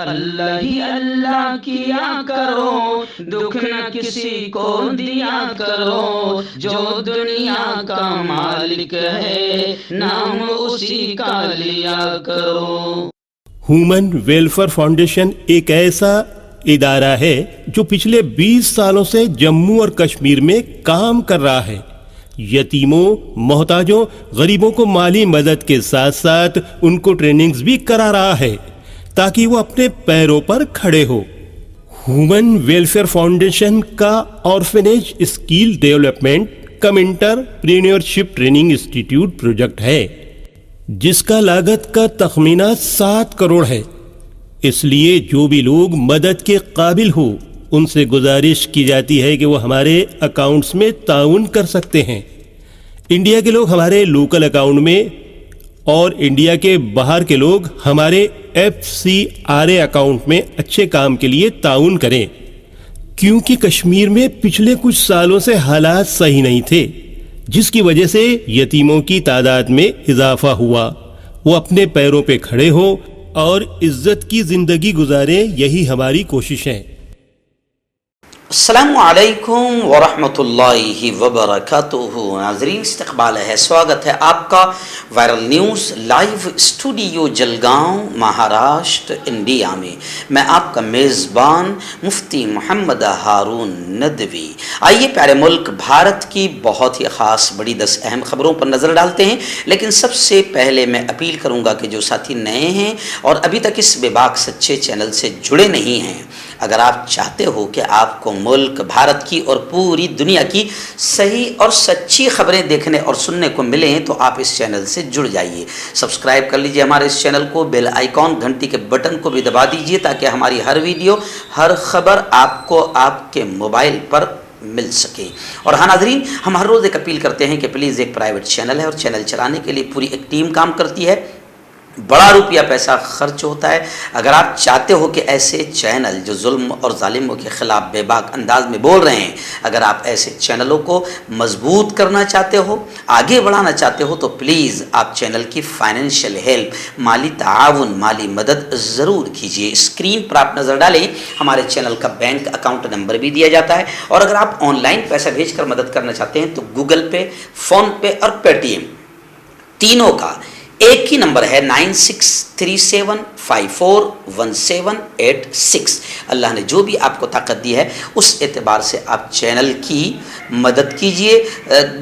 اللہ ہی اللہ کیا کرو، دکھ نہ کسی کو دیا کرو، جو دنیا کا مالک ہے نام اسی کا لیا کرو۔ ہیومن ویلفیئر فاؤنڈیشن ایک ایسا ادارہ ہے جو پچھلے 20 سالوں سے جموں اور کشمیر میں کام کر رہا ہے۔ یتیموں، محتاجوں، غریبوں کو مالی مدد کے ساتھ ساتھ ان کو ٹریننگز بھی کرا رہا ہے تاکہ وہ اپنے پیروں پر کھڑے ہو۔ ہیومن ویلفیئر فاؤنڈیشن کا آرفنیج اسکل ڈیولپمنٹ کم انٹرپرینیورشپ ٹریننگ انسٹیٹیوٹ پروجیکٹ ہے جس کا لاگت کا تخمینہ 7 کروڑ ہے۔ اس لیے جو بھی لوگ مدد کے قابل ہو ان سے گزارش کی جاتی ہے کہ وہ ہمارے اکاؤنٹس میں تعاون کر سکتے ہیں۔ انڈیا کے لوگ ہمارے لوکل اکاؤنٹ میں اور انڈیا کے باہر کے لوگ ہمارے FCRA اکاؤنٹ میں اچھے کام کے لیے تعاون کریں، کیونکہ کشمیر میں پچھلے کچھ سالوں سے حالات صحیح نہیں تھے جس کی وجہ سے یتیموں کی تعداد میں اضافہ ہوا۔ وہ اپنے پیروں پہ کھڑے ہوں اور عزت کی زندگی گزاریں، یہی ہماری کوشش ہے۔ السلام علیکم ورحمۃ اللہ وبرکاتہ۔ ناظرین، استقبال ہے، سواگت ہے آپ کا viral news live studio Jalgaon, Maharashtra, India میں۔ میں آپ کا میزبان مفتی محمد ہارون ندوی۔ آئیے پیارے ملک بھارت کی بہت ہی خاص بڑی 10 اہم خبروں پر نظر ڈالتے ہیں، لیکن سب سے پہلے میں اپیل کروں گا کہ جو ساتھی نئے ہیں اور ابھی تک اس بے باک سچے چینل سے جڑے نہیں ہیں، اگر آپ چاہتے ہو کہ آپ کو ملک بھارت کی اور پوری دنیا کی صحیح اور سچی خبریں دیکھنے اور سننے کو ملیں تو آپ اس چینل سے جڑ جائیے۔ سبسکرائب کر لیجئے ہمارے اس چینل کو، بیل آئیکن گھنٹی کے بٹن کو بھی دبا دیجئے تاکہ ہماری ہر ویڈیو، ہر خبر آپ کو آپ کے موبائل پر مل سکے۔ اور ہاں ناظرین، ہم ہر روز ایک اپیل کرتے ہیں کہ پلیز، ایک پرائیویٹ چینل ہے اور چینل چلانے کے لیے پوری ایک ٹیم کام کرتی ہے، بڑا روپیہ پیسہ خرچ ہوتا ہے۔ اگر آپ چاہتے ہو کہ ایسے چینل جو ظلم اور ظالموں کے خلاف بے باک انداز میں بول رہے ہیں، اگر آپ ایسے چینلوں کو مضبوط کرنا چاہتے ہو، آگے بڑھانا چاہتے ہو، تو پلیز آپ چینل کی فائنینشیل ہیلپ، مالی تعاون، مالی مدد ضرور کیجیے۔ اسکرین پر آپ نظر ڈالیں، ہمارے چینل کا بینک اکاؤنٹ نمبر بھی دیا جاتا ہے، اور اگر آپ آن لائن پیسہ بھیج کر مدد کرنا چاہتے ہیں تو گوگل پے، فون پے اور پے ٹی ایم تینوں کا ایک ہی نمبر ہے، 9637541786۔ اللہ نے جو بھی آپ کو طاقت دی ہے اس اعتبار سے آپ چینل کی مدد کیجئے۔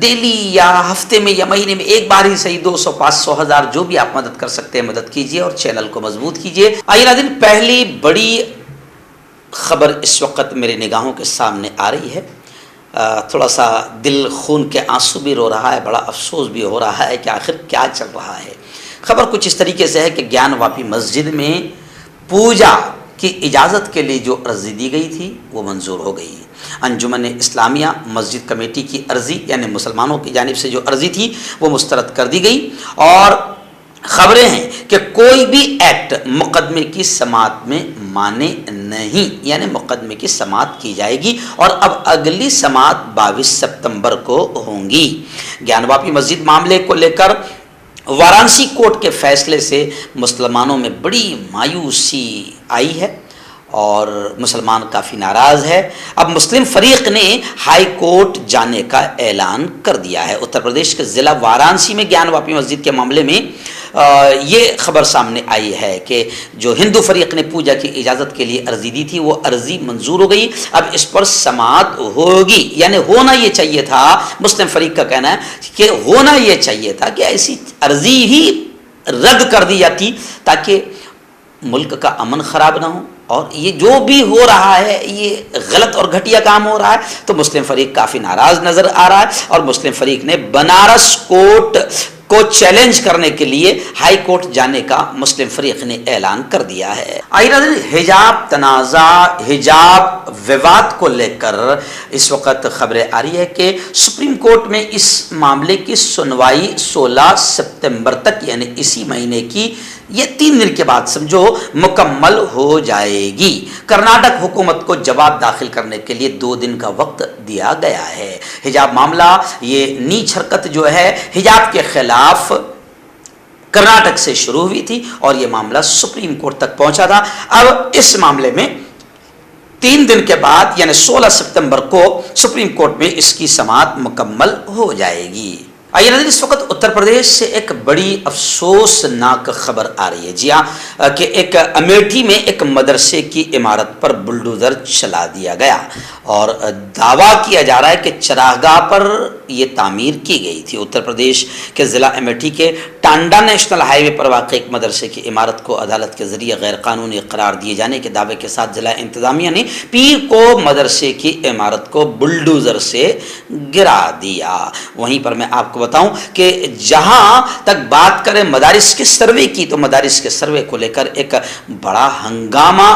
ڈیلی یا ہفتے میں یا مہینے میں ایک بار ہی صحیح، 200، 500، 1000 جو بھی آپ مدد کر سکتے ہیں مدد کیجئے اور چینل کو مضبوط کیجئے۔ آئیے ناظرین، پہلی بڑی خبر اس وقت میرے نگاہوں کے سامنے آ رہی ہے۔ تھوڑا سا دل خون کے آنسو بھی رو رہا ہے، بڑا افسوس بھی ہو رہا ہے کہ آخر کیا چل رہا ہے۔ خبر کچھ اس طریقے سے ہے کہ گیان واپی مسجد میں پوجا کی اجازت کے لیے جو عرضی دی گئی تھی وہ منظور ہو گئی۔ انجمن اسلامیہ مسجد کمیٹی کی عرضی، یعنی مسلمانوں کی جانب سے جو عرضی تھی وہ مسترد کر دی گئی، اور خبریں ہیں کہ کوئی بھی ایکٹ مقدمے کی سماعت میں مانے نہیں، یعنی مقدمے کی سماعت کی جائے گی، اور اب اگلی سماعت 22 ستمبر کو ہوں گی۔ گیان واپی مسجد معاملے کو لے کر وارانسی کورٹ کے فیصلے سے مسلمانوں میں بڑی مایوسی آئی ہے اور مسلمان کافی ناراض ہے۔ اب مسلم فریق نے ہائی کورٹ جانے کا اعلان کر دیا ہے۔ اتر پردیش کے ضلع وارانسی میں گیان واپی مسجد کے معاملے میں یہ خبر سامنے آئی ہے کہ جو ہندو فریق نے پوجا کی اجازت کے لیے عرضی دی تھی وہ عرضی منظور ہو گئی۔ اب اس پر سماعت ہوگی، یعنی ہونا یہ چاہیے تھا، مسلم فریق کا کہنا ہے کہ ہونا یہ چاہیے تھا کہ ایسی عرضی ہی رد کر دی جاتی تاکہ ملک کا امن خراب نہ ہو، اور یہ جو بھی ہو رہا ہے یہ غلط اور گھٹیا کام ہو رہا ہے، تو مسلم فریق کافی ناراض نظر آ رہا ہے، اور مسلم فریق نے بنارس کورٹ کو چیلنج کرنے کے لیے ہائی کورٹ جانے کا مسلم فریق نے اعلان کر دیا ہے۔ حجاب تنازع، حجاب وواد کو لے کر اس وقت خبریں آ رہی ہے کہ سپریم کورٹ میں اس معاملے کی سنوائی 16 ستمبر تک، یعنی اسی مہینے کی یہ 3 دن کے بعد سمجھو مکمل ہو جائے گی۔ کرناٹک حکومت کو جواب داخل کرنے کے لیے 2 دن کا وقت دیا گیا ہے۔ حجاب معاملہ، یہ نیچ حرکت جو ہے حجاب کے خلاف कर्नाटक से शुरू हुई थी और ये मामला सुप्रीम कोर्ट तक पहुंचा था। अब इस मामले में 3 दिन के बाद यानी 16 सितंबर को सुप्रीम कोर्ट में इसकी समाअत मुकम्मल हो जाएगी। आइए नाज़रीन, इस वक्त उत्तर प्रदेश से एक बड़ी अफसोसनाक खबर आ रही है। जी हाँ, कि एक अमेठी में एक मदरसे की इमारत पर बुलडोज़र चला दिया गया और दावा किया जा रहा है कि चरागाह पर यह तामीर की गई थी। उत्तर प्रदेश के ज़िला अमेठी के टांडा नेशनल हाईवे पर वाक़ एक मदरसे की इमारत को अदालत के ज़रिए गैर कानूनी करार दिए जाने के दावे के साथ ज़िला इंतज़ामिया ने पीर को मदरसे की इमारत को बुलडोज़र से गिरा दिया। वहीं पर मैं आपको बताऊं कि जहां तक बात करें मदारिस के सर्वे की, तो मदारिस के सर्वे को लेकर एक बड़ा हंगामा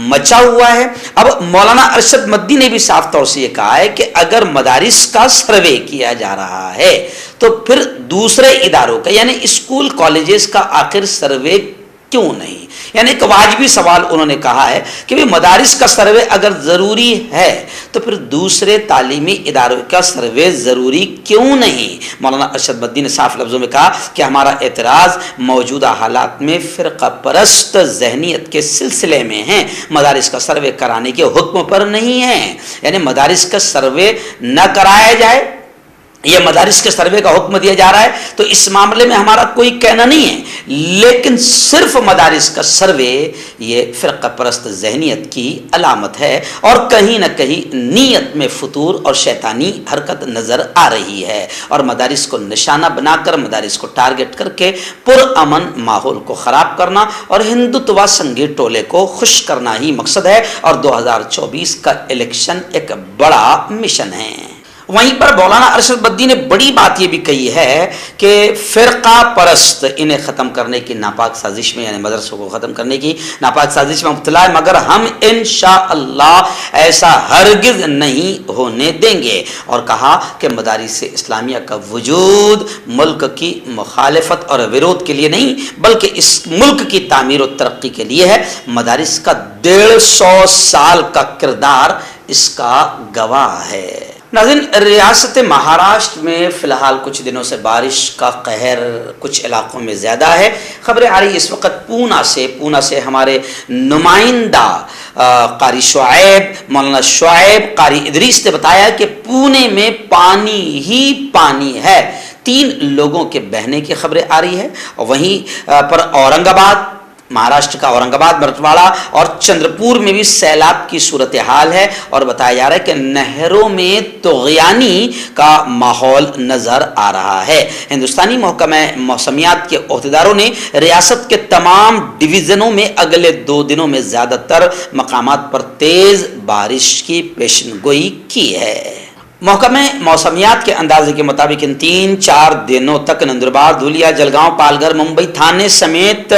मचा हुआ है। अब मौलाना अरशद मद्दी ने भी साफ तौर से ये कहा है कि अगर मदारिस का सर्वे किया जा रहा है तो फिर दूसरे इदारों का यानी स्कूल कॉलेजेस का आखिर सर्वे क्यों नहीं। यानी एक वाजिबी सवाल उन्होंने कहा है कि भाई मदारिस का सर्वे अगर ज़रूरी है तो फिर दूसरे तालीमी इदारों का सर्वे ज़रूरी क्यों नहीं। मौलाना अरशद मद्दी ने साफ लफ्ज़ों में कहा कि हमारा एतराज़ मौजूदा हालात में फ़िरक़ा परस्त ज़हनियत के सिलसिले में है, मदारिस का सर्वे कराने के हुक्म पर नहीं है। यानी मदारिस का सर्वे न कराया जाए, यह मदारिस के सर्वे का हुक्म दिया जा रहा है, तो इस मामले में हमारा कोई कहना नहीं है। लेकिन सिर्फ मदारिस का सर्वे ये फ़िरक़ा परस्त ज़हनियत की अलामत है और कहीं ना कहीं नीयत में फतूर और शैतानी हरकत नज़र आ रही है और मदारिस को निशाना बनाकर, मदारिस को टारगेट करके पुरअमन माहौल को ख़राब करना और हिंदुत्व संगी टोले को खुश करना ही मकसद है और 2024 का इलेक्शन एक बड़ा मिशन है। वहीं पर मौलाना अरशद मद्दी ने बड़ी बात ये भी कही है कि फ़िरक़ा परस्त इन्हें ख़त्म करने की नापाक साजिश में, यानी मदरसों को ख़त्म करने की नापाक साजिश में मुब्तला है, मगर हम इंशाअल्लाह ऐसा हरगिज़ नहीं होने देंगे। और कहा कि मदारिस इस्लामिया का वजूद मुल्क की मुखालफत और विरोध के लिए नहीं बल्कि इस मुल्क की तामीर और तरक्की के लिए है। मदारिस का 150 साल का किरदार इसका गवाह है। नाज़रीन, रियासत महाराष्ट्र में फ़िलहाल कुछ दिनों से बारिश का कहर कुछ इलाकों में ज़्यादा है। खबरें आ रही इस वक्त पूना से हमारे नुमाइंदा कारी शुआइब, मौलाना शुआइब कारी इदरीस ने बताया कि पुणे में पानी ही पानी है। 3 लोगों के बहने की खबरें आ रही है। और वहीं पर औरंगाबाद, महाराष्ट्र का औरंगाबाद, मराठवाड़ा और चंद्रपुर में भी सैलाब की सूरत हाल है और बताया जा रहा है कि नहरों में तुग़यानी का माहौल नज़र आ रहा है। हिंदुस्तानी महकमा मौसमियात के ओहदेदारों ने रियासत के तमाम डिवीज़नों में अगले 2 दिनों में ज़्यादातर मकामात पर तेज़ बारिश की पेशनगोई की है। महकमा मौसमियात के अंदाजे के मुताबिक इन 3-4 दिनों तक नंदुरबार, धुलिया, जलगांव, पालघर, मुंबई, थाने समेत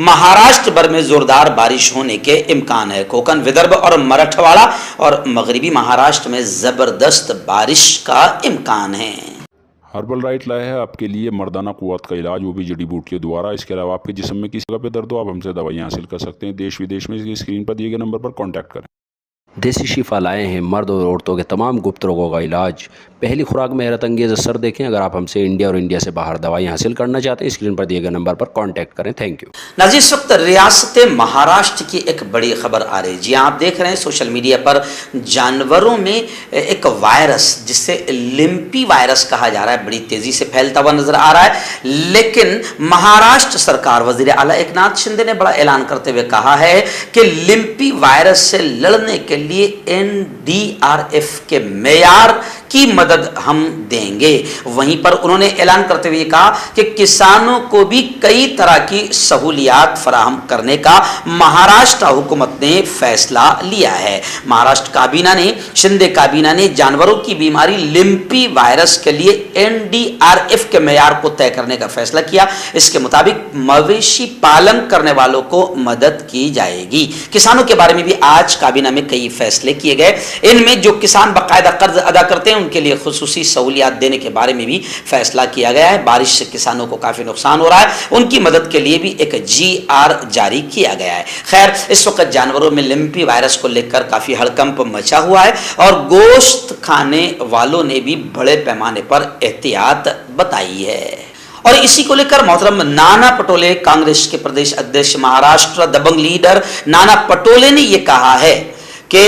महाराष्ट्र भर में जोरदार बारिश होने के इम्कान है। कोंकण, विदर्भ और मराठवाड़ा और मगरबी महाराष्ट्र में ज़बरदस्त बारिश का इम्कान है। हर्बल राइट लाया है आपके लिए मर्दाना कुव्वत का इलाज, वो भी जड़ी बूटियों द्वारा। इसके अलावा आपके जिस्म में किसी जगह पे दर्द हो, आप हमसे दवाइयाँ हासिल कर सकते हैं। देश विदेश में इसकी स्क्रीन पर दिए गए नंबर पर कॉन्टैक्ट करें। देसी शिफा लाए हैं मर्द और औरतों के तमाम गुप्त रोगों का इलाज। पहली खुराक में हैरत अंगेज़ असर देखें। अगर आप हमसे इंडिया और इंडिया से बाहर दवाइयाँ हासिल करना चाहते हैं, स्क्रीन पर दिए गए नंबर पर कांटेक्ट करें। Thank you. नाज़रीन, इस वक्त रियासत महाराष्ट्र की एक बड़ी खबर आ रही है। जी आप देख रहे हैं सोशल मीडिया पर जानवरों में एक वायरस जिससे लिम्पी वायरस कहा जा रहा है बड़ी तेज़ी से फैलता हुआ नजर आ रहा है। लेकिन महाराष्ट्र सरकार, वज़ीर आला एकनाथ शिंदे ने बड़ा ऐलान करते हुए कहा है कि लिम्पी वायरस से लड़ने के लिए NDRF के मेयार की मदद हम देंगे। वहीं पर उन्होंने ऐलान करते हुए कहा कि किसानों को भी कई तरह की सहूलियात फराहम करने का महाराष्ट्र हुकूमत ने फैसला लिया है। महाराष्ट्र काबीना ने, शिंदे काबीना ने जानवरों की बीमारी लिम्पी वायरस के लिए NDRF के मेयार को तय करने का फैसला किया। इसके मुताबिक मवेशी पालन करने वालों को मदद की जाएगी। किसानों के बारे में भी आज काबीना में कई फैसले किए गए। इनमें जो किसान बाकायदा कर्ज अदा करते हैं उनके लिए खुसूसी सहूलियात देने के बारे में भी फैसला किया गया है। बारिश से किसानों को काफी नुकसान हो रहा है, उनकी मदद के लिए भी एक GR जारी किया गया है। खैर, इस वक्त जानवरों में लिम्पी वायरस को लेकर काफी हड़कंप मचा हुआ है और गोश्त खाने वालों ने भी बड़े पैमाने पर एहतियात बताई है। और इसी को लेकर मोहतरम नाना पटोले, कांग्रेस के प्रदेश अध्यक्ष महाराष्ट्र दबंग लीडर नाना पटोले ने यह कहा है कि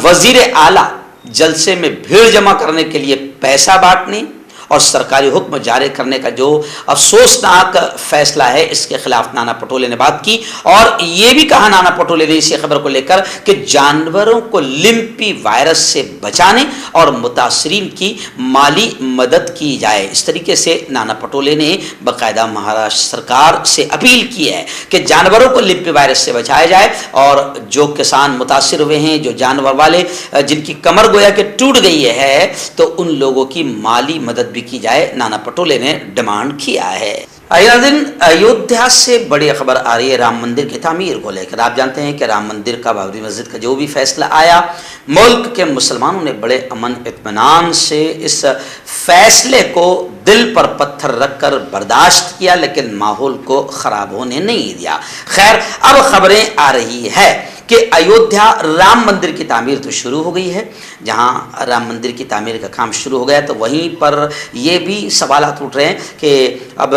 वजीर आला जलसे में भीड़ जमा करने के लिए पैसा बांटने और सरकारी हुक्म जारी करने का जो अफसोसनाक फैसला है, इसके खिलाफ नाना पटोले ने बात की। और ये भी कहा नाना पटोले ने इसी खबर को लेकर कि जानवरों को लिम्पी वायरस से बचाने और मुतासरीन की माली मदद की जाए। इस तरीके से नाना पटोले ने बाकायदा महाराष्ट्र सरकार से अपील की है कि जानवरों को लिम्पी वायरस से बचाया जाए और जो किसान मुतासर हुए हैं, जो जानवर वाले जिनकी कमर गोया के टूट गई है, तो उन लोगों की माली मदद की जाए, नाना पटोले ने डिमांड किया है। अयोध्या से बड़ी खबर आ रही है राम मंदिर की तामीर को लेकर। आप जानते हैं कि राम मंदिर का, बाबरी मस्जिद का जो भी फैसला आया, मुल्क के मुसलमानों ने बड़े अमन इत्मीनान से इस फैसले को दिल पर पत्थर रखकर बर्दाश्त किया, लेकिन माहौल को खराब होने नहीं दिया। खैर, अब खबरें आ रही है कि अयोध्या राम मंदिर की तामीर तो शुरू हो गई है। जहां राम मंदिर की तामीर का काम शुरू हो गया, तो वहीं पर ये भी सवाल उठ रहे हैं कि अब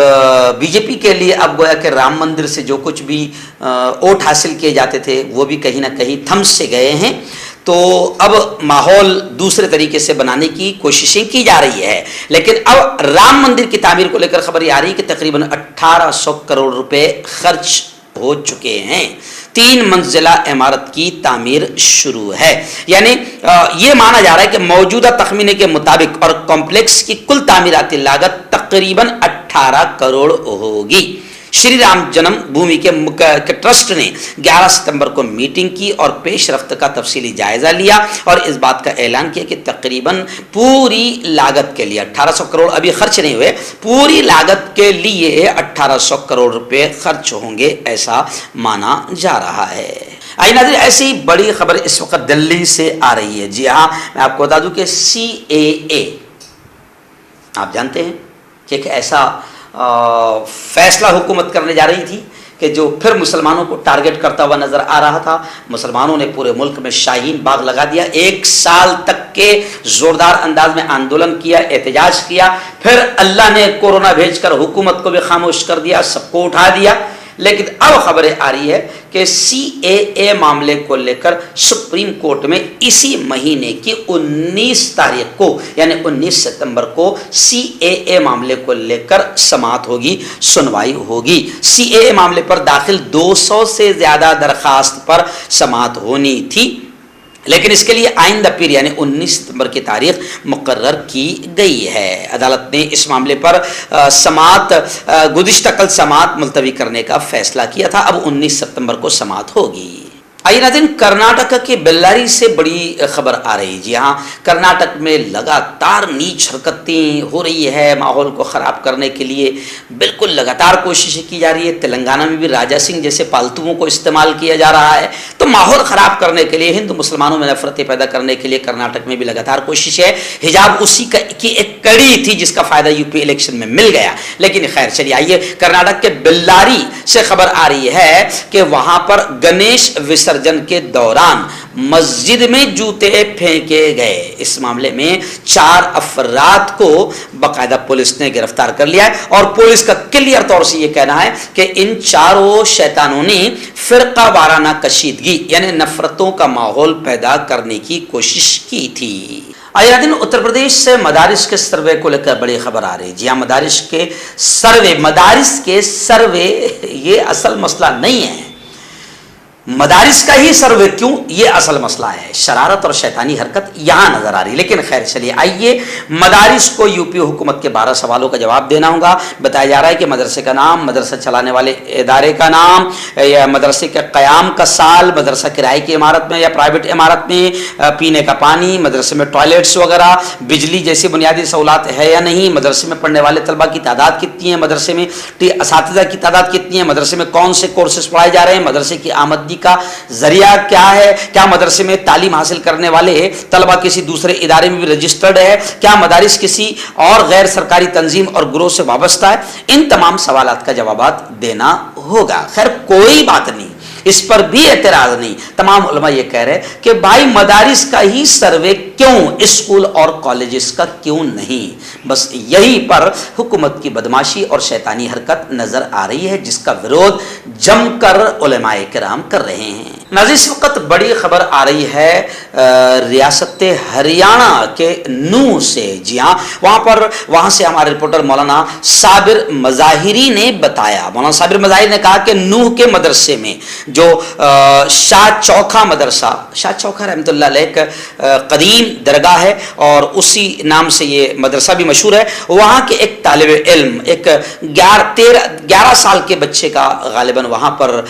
बीजेपी के लिए अब गोया कि राम मंदिर से जो कुछ भी वोट हासिल किए जाते थे, वो भी कहीं ना कहीं थम से गए हैं। तो अब माहौल दूसरे तरीके से बनाने की कोशिशें की जा रही है। लेकिन अब राम मंदिर की तामीर को लेकर खबर आ रही है कि तकरीबन 1800 करोड़ रुपए खर्च हो चुके हैं। 3 मंजिला इमारत की तामीर शुरू है। यानी ये माना जा रहा है कि मौजूदा तखमीने के मुताबिक और कॉम्प्लेक्स की कुल तामीराती लागत तकरीबन 18 करोड़ होगी। श्री राम जन्म भूमि के ट्रस्ट ने 11 सितंबर को मीटिंग की और पेशरफ्त का तफसीली जायजा लिया और इस बात का ऐलान किया कि तकरीबन पूरी लागत के लिए 1800 करोड़ अभी खर्च नहीं हुए, पूरी लागत के लिए 1800 करोड़ रुपए खर्च होंगे, ऐसा माना जा रहा है। आइए नाज़रीन, ऐसी बड़ी खबर इस वक्त दिल्ली से आ रही है। जी हाँ, मैं आपको बता दूं कि CAA, आप जानते हैं कि एक ऐसा फैसला हुकूमत करने जा रही थी कि जो फिर मुसलमानों को टारगेट करता हुआ नजर आ रहा था। मुसलमानों ने पूरे मुल्क में शाहीन बाग लगा दिया, 1 साल तक के जोरदार अंदाज में आंदोलन किया, एहतजाज किया, फिर अल्लाह ने कोरोना भेजकर हुकूमत को भी खामोश कर दिया, सबको उठा दिया। लेकिन अब खबरें आ रही है कि CAA मामले को लेकर सुप्रीम कोर्ट में इसी महीने की 19 तारीख को, यानी 19 सितंबर को CAA मामले को लेकर समाअत होगी, सुनवाई होगी। CAA मामले पर दाखिल 200 से ज्यादा दरखास्त पर समाअत होनी थी, लेकिन इसके लिए आइंदा पीर यानी 19 सितंबर की तारीख मुकर्रर की गई है। अदालत ने इस मामले पर समाअत गुज़िश्ता कल समाअत मुलतवी करने का फैसला किया था। अब 19 सितंबर को समाअत होगी। आइए नाज़रीन, कर्नाटक के बेल्लारी से बड़ी खबर आ रही है। जी हाँ, कर्नाटक में लगातार नीच हरकतें हो रही है, माहौल को ख़राब करने के लिए बिल्कुल लगातार कोशिशें की जा रही है। तेलंगाना में भी राजा सिंह जैसे पालतुओं को इस्तेमाल किया जा रहा है। तो माहौल ख़राब करने के लिए, हिंदू मुसलमानों में नफरतें पैदा करने के लिए कर्नाटक में भी लगातार कोशिश है। हिजाब उसी की एक कड़ी थी जिसका फ़ायदा यूपी इलेक्शन में मिल गया। लेकिन खैर चलिए, आइए कर्नाटक के बेल्लारी से खबर आ रही है कि वहाँ पर गणेश विसर्जन के दौरान मस्जिद में जूते फेंके गए। इस मामले में 4 अफराद को बाकायदा पुलिस ने गिरफ्तार कर लिया है और पुलिस का क्लियर तौर से यह कहना है कि इन चारों शैतानों ने फिरका वाराना कशीदगी यानी नफरतों का माहौल पैदा करने की कोशिश की थी। आया दिन उत्तर प्रदेश से मदारिस के सर्वे को लेकर बड़ी खबर आ रही है। जी हाँ, मदारिस के सर्वे ये असल मसला नहीं है। मदारिस का ही सर्वे क्यों, ये असल मसला है। शरारत और शैतानी हरकत यहां नजर आ रही। लेकिन खैर चलिए, आइए मदारिस को यूपी हुकूमत के 12 सवालों का जवाब देना होगा। बताया जा रहा है कि मदरसे का नाम, मदरसा चलाने वाले इदारे का नाम, या मदरसे के क़याम का साल, मदरसा किराए की इमारत में या प्राइवेट इमारत में, पीने का पानी, मदरसे में टॉयलेट्स वगैरह, बिजली जैसी बुनियादी सहूलत है या नहीं, मदरसे में पढ़ने वाले तलबा की तादाद कितनी है, मदरसे में असातिज़ा की तादाद कितनी है, मदरसे में कौन से कोर्सेज पढ़ाए जा रहे हैं, मदरसे की आमदनी का जरिया क्या है, क्या मदरसे में तालीम हासिल करने वाले तलबा किसी दूसरे इदारे में भी रजिस्टर्ड है, क्या मदारिस किसी और गैर सरकारी तंजीम और ग्रोह से वाबस्ता है। इन तमाम सवालात का जवाब देना होगा। खैर कोई बात नहीं, اس پر بھی اعتراض نہیں. تمام علماء یہ کہہ رہے کہ بھائی مدارس کا ہی سروے کیوں, اسکول اور کالجز کا کیوں نہیں. بس یہی پر حکومت کی بدماشی اور شیطانی حرکت نظر آ رہی ہے جس کا وروध جم کر علماء کرام کر رہے ہیں. ناظرین اس وقت بڑی خبر آ رہی ہے ریاست ہریانہ کے نوح سے. جی ہاں, وہاں سے ہمارے رپورٹر مولانا صابر مظاہری نے بتایا. مولانا صابر مظاہری نے کہا کہ نوح کے مدرسے میں جو شاہ چوکھا مدرسہ, شاہ چوکھا رحمۃ اللہ علیہ ایک قدیم درگاہ ہے اور اسی نام سے یہ مدرسہ بھی مشہور ہے, وہاں کے ایک طالب علم, ایک 11 سال کے بچے کا غالباً وہاں پر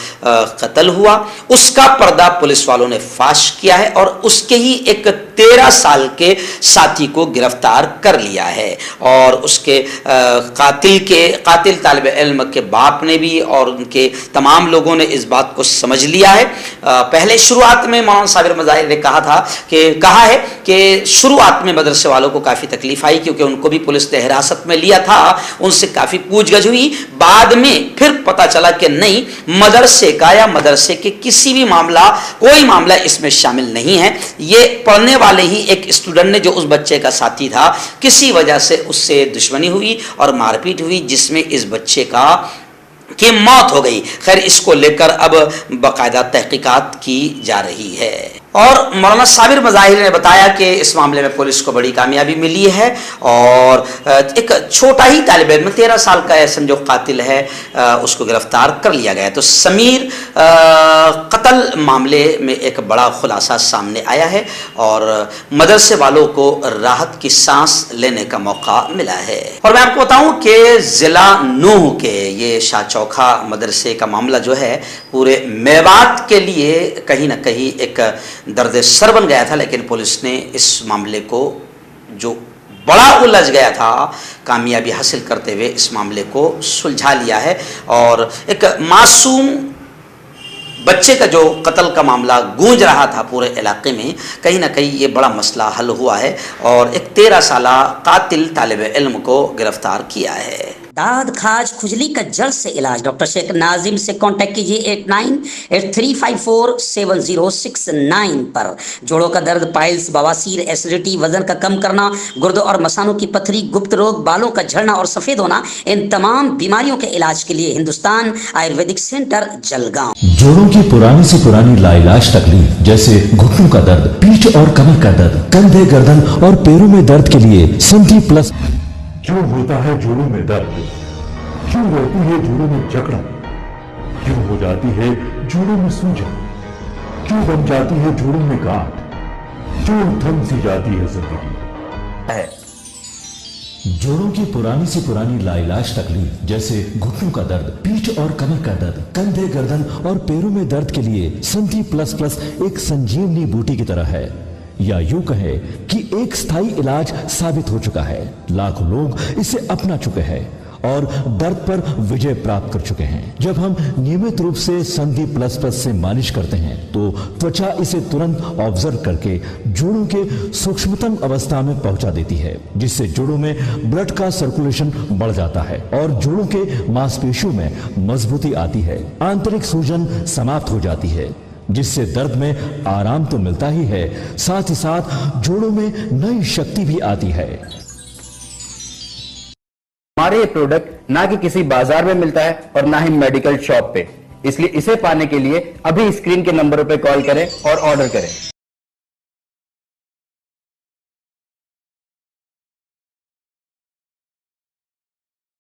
قتل ہوا. اس کا پردہ پولیس والوں نے فاش کیا ہے اور اس کے ہی ایک 13 سال کے ساتھی کو گرفتار کر لیا ہے. اور اس کے قاتل طالب علم کے باپ نے بھی اور ان کے تمام لوگوں نے اس بات کو سمجھ لیا ہے. پہلے شروعات میں مولانا صابر مظاہر نے کہا ہے کہ شروعات میں مدرسے والوں کو کافی تکلیف آئی کیونکہ ان کو بھی پولیس نے حراست میں لیا تھا, ان سے کافی پوچھ گچھ ہوئی. بعد میں پھر پتا چلا کہ نہیں, مدرسے کا یا مدرسے کے کسی بھی کوئی معاملہ اس میں شامل نہیں ہے. یہ پڑھنے والے ہی ایک اسٹوڈنٹ نے جو اس بچے کا ساتھی تھا, کسی وجہ سے اس سے دشمنی ہوئی اور مار پیٹ ہوئی جس میں اس بچے کی موت ہو گئی. خیر اس کو لے کر اب باقاعدہ تحقیقات کی جا رہی ہے. اور مولانا صابر مظاہر نے بتایا کہ اس معاملے میں پولیس کو بڑی کامیابی ملی ہے اور ایک چھوٹا ہی طالب علم 13 سال کا احسن جو قاتل ہے اس کو گرفتار کر لیا گیا. تو سمیر قتل معاملے میں ایک بڑا خلاصہ سامنے آیا ہے اور مدرسے والوں کو راحت کی سانس لینے کا موقع ملا ہے. اور میں آپ کو بتاؤں کہ ضلع نوح کے یہ شاہ چوکھا مدرسے کا معاملہ جو ہے پورے میوات کے لیے کہیں نہ کہیں ایک درد سر بن گیا تھا, لیکن پولیس نے اس معاملے کو جو بڑا الجھ گیا تھا کامیابی حاصل کرتے ہوئے اس معاملے کو سلجھا لیا ہے. اور ایک معصوم بچے کا جو قتل کا معاملہ گونج رہا تھا پورے علاقے میں, کہیں نہ کہیں یہ بڑا مسئلہ حل ہوا ہے اور ایک 13 سالہ قاتل طالب علم کو گرفتار کیا ہے. داد کھاج کھجلی کا جلد سے علاج ڈاکٹر شیخ ناظم سے کانٹیکٹ کیجیے 8983547069 پر. جوڑوں کا درد, پائلز, بواسیر, ایسیڈیٹی, وزن کا کم کرنا, گردوں اور مثانوں کی پتھری, گپت روگ, بالوں کا جھڑنا اور سفید ہونا, ان تمام بیماریوں کے علاج کے لیے ہندوستان آیورویدک سینٹر جلگاؤں. جوڑوں کی پرانی سے پرانی لا علاج تکلیف جیسے گھٹنوں کا درد, پیٹھ اور کمر کا درد, کندھے, گردن اور پیروں میں درد کے لیے سنٹی پلس. کیوں ہوتا ہے جوڑوں میں درد, کیوں رہتی ہے جوڑوں میں جکڑن, کیوں ہو جاتی ہے جوڑوں میں سوجن, کیوں بن جاتی ہے جوڑوں میں گاٹھ, کیوں تھم سی جاتی ہے زندگی. جوڑوں کی پرانی سے پرانی لا علاج تکلیف جیسے گھٹنوں کا درد, پیٹھ اور کمر کا درد, کندھے, گردن اور پیروں میں درد کے لیے سنٹی پلس پلس ایک سنجیونی بوٹی کی طرح ہے, یا یوں کہے کہ ایک ستھائی علاج ثابت ہو چکا ہے. لاکھوں لوگ اسے اپنا چکے ہیں اور درد پر وجے پراپت کر چکے ہیں. جب ہم نیمت روپ سے سندھی پلس پلس سے مالش کرتے ہیں تو توچا اسے ترنت آبزرو کر کے جوڑوں کے سوکشمتم اوستھا میں پہنچا دیتی ہے, جس سے جوڑوں میں بلڈ کا سرکولیشن بڑھ جاتا ہے اور جوڑوں کے ماس پیشیوں میں مضبوطی آتی ہے. آنترک سوجن سماپت ہو جاتی ہے جس سے درد میں آرام تو ملتا ہی ہے, ساتھ ہی ساتھ جوڑوں میں نئی شکتی بھی آتی ہے. ہمارے یہ پروڈکٹ نہ کہ کسی بازار میں ملتا ہے اور نہ ہی میڈیکل شاپ پہ, اس لیے اسے پانے کے لیے ابھی اسکرین کے نمبروں پہ کال کریں اور آرڈر کریں.